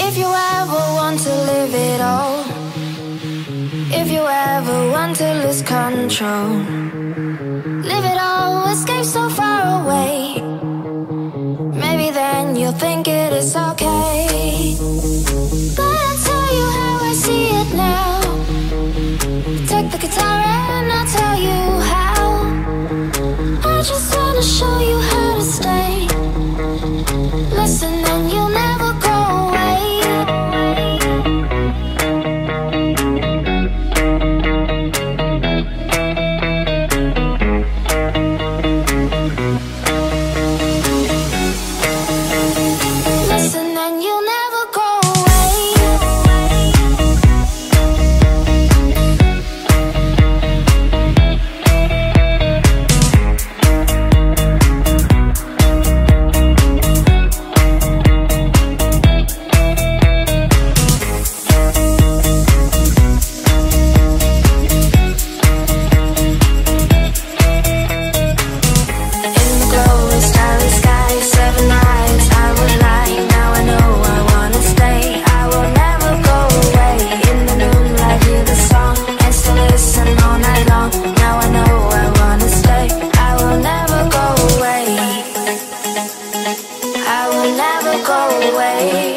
If you ever want to live it all, if you ever want to lose control, live it all, escape so far away. Maybe then you'll think it is okay. But I'll tell you how I see it now. Take the guitar and I'll tell you how. I just wanna show you how to stay. Listen and you'll never go away. Listen and you'll never go away. I will never go away.